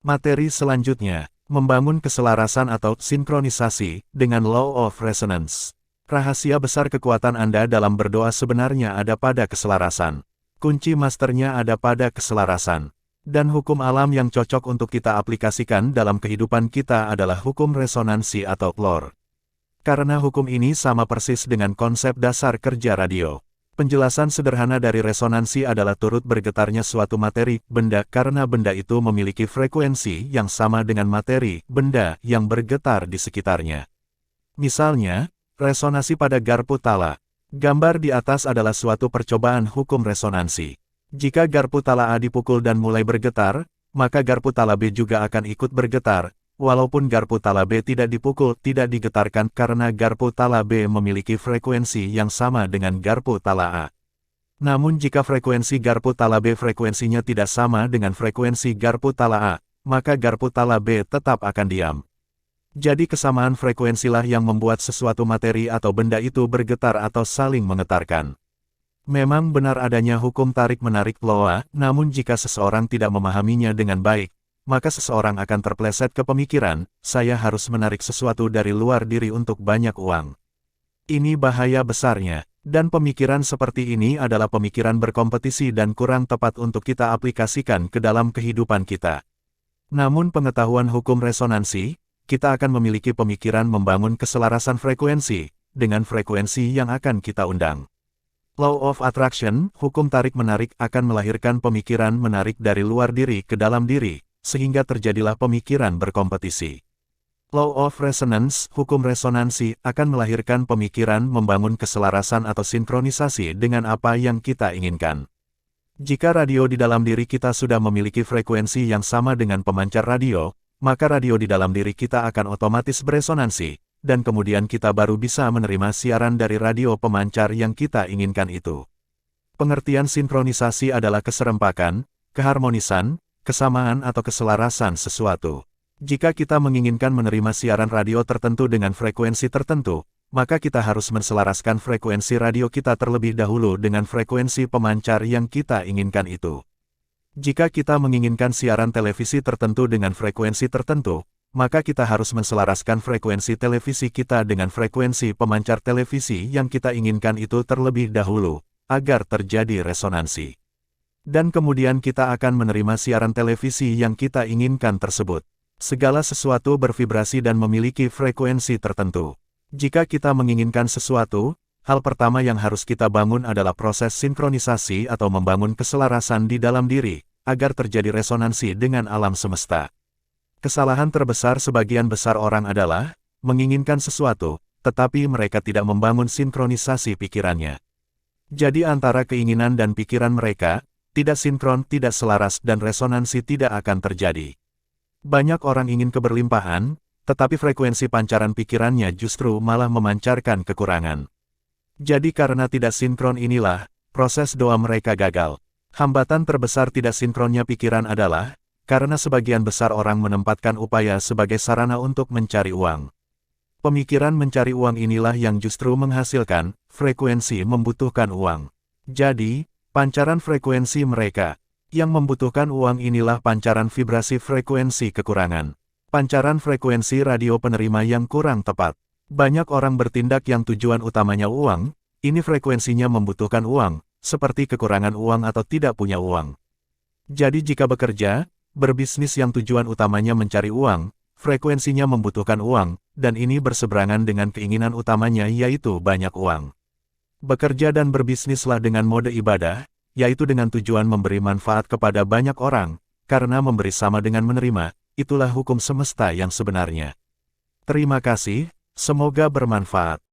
Materi selanjutnya, membangun keselarasan atau sinkronisasi dengan Law of Resonance. Rahasia besar kekuatan Anda dalam berdoa sebenarnya ada pada keselarasan. Kunci masternya ada pada keselarasan. Dan hukum alam yang cocok untuk kita aplikasikan dalam kehidupan kita adalah hukum resonansi atau Lore. Karena hukum ini sama persis dengan konsep dasar kerja radio. Penjelasan sederhana dari resonansi adalah turut bergetarnya suatu materi, benda, karena benda itu memiliki frekuensi yang sama dengan materi, benda, yang bergetar di sekitarnya. Misalnya, resonansi pada garpu tala. Gambar di atas adalah suatu percobaan hukum resonansi. Jika garpu tala A dipukul dan mulai bergetar, maka garpu tala B juga akan ikut bergetar, walaupun garpu tala B tidak dipukul, tidak digetarkan karena garpu tala B memiliki frekuensi yang sama dengan garpu tala A. Namun jika frekuensi garpu tala B frekuensinya tidak sama dengan frekuensi garpu tala A, maka garpu tala B tetap akan diam. Jadi kesamaan frekuensilah yang membuat sesuatu materi atau benda itu bergetar atau saling menggetarkan. Memang benar adanya hukum tarik-menarik Loa, namun jika seseorang tidak memahaminya dengan baik, maka seseorang akan terpleset ke pemikiran, saya harus menarik sesuatu dari luar diri untuk banyak uang. Ini bahaya besarnya, dan pemikiran seperti ini adalah pemikiran berkompetisi dan kurang tepat untuk kita aplikasikan ke dalam kehidupan kita. Namun pengetahuan hukum resonansi, kita akan memiliki pemikiran membangun keselarasan frekuensi, dengan frekuensi yang akan kita undang. Law of Attraction, hukum tarik-menarik akan melahirkan pemikiran menarik dari luar diri ke dalam diri, sehingga terjadilah pemikiran berkompetisi. Law of Resonance, hukum resonansi, akan melahirkan pemikiran membangun keselarasan atau sinkronisasi dengan apa yang kita inginkan. Jika radio di dalam diri kita sudah memiliki frekuensi yang sama dengan pemancar radio, maka radio di dalam diri kita akan otomatis beresonansi, dan kemudian kita baru bisa menerima siaran dari radio pemancar yang kita inginkan itu. Pengertian sinkronisasi adalah keserempakan, keharmonisan, kesamaan atau keselarasan sesuatu. Jika kita menginginkan menerima siaran radio tertentu dengan frekuensi tertentu, maka kita harus menselaraskan frekuensi radio kita terlebih dahulu dengan frekuensi pemancar yang kita inginkan itu. Jika kita menginginkan siaran televisi tertentu dengan frekuensi tertentu, maka kita harus menselaraskan frekuensi televisi kita dengan frekuensi pemancar televisi yang kita inginkan itu terlebih dahulu, agar terjadi resonansi. Dan kemudian kita akan menerima siaran televisi yang kita inginkan tersebut. Segala sesuatu bervibrasi dan memiliki frekuensi tertentu. Jika kita menginginkan sesuatu, hal pertama yang harus kita bangun adalah proses sinkronisasi atau membangun keselarasan di dalam diri, agar terjadi resonansi dengan alam semesta. Kesalahan terbesar sebagian besar orang adalah menginginkan sesuatu, tetapi mereka tidak membangun sinkronisasi pikirannya. Jadi antara keinginan dan pikiran mereka, tidak sinkron, tidak selaras dan resonansi tidak akan terjadi. Banyak orang ingin keberlimpahan, tetapi frekuensi pancaran pikirannya justru malah memancarkan kekurangan. Jadi karena tidak sinkron inilah, proses doa mereka gagal. Hambatan terbesar tidak sinkronnya pikiran adalah, karena sebagian besar orang menempatkan upaya sebagai sarana untuk mencari uang. Pemikiran mencari uang inilah yang justru menghasilkan, frekuensi membutuhkan uang. Jadi, pancaran frekuensi mereka, yang membutuhkan uang inilah pancaran vibrasi frekuensi kekurangan. Pancaran frekuensi radio penerima yang kurang tepat. Banyak orang bertindak yang tujuan utamanya uang, ini frekuensinya membutuhkan uang, seperti kekurangan uang atau tidak punya uang. Jadi jika bekerja, berbisnis yang tujuan utamanya mencari uang, frekuensinya membutuhkan uang, dan ini berseberangan dengan keinginan utamanya yaitu banyak uang. Bekerja dan berbisnislah dengan mode ibadah, yaitu dengan tujuan memberi manfaat kepada banyak orang, karena memberi sama dengan menerima, itulah hukum semesta yang sebenarnya. Terima kasih, semoga bermanfaat.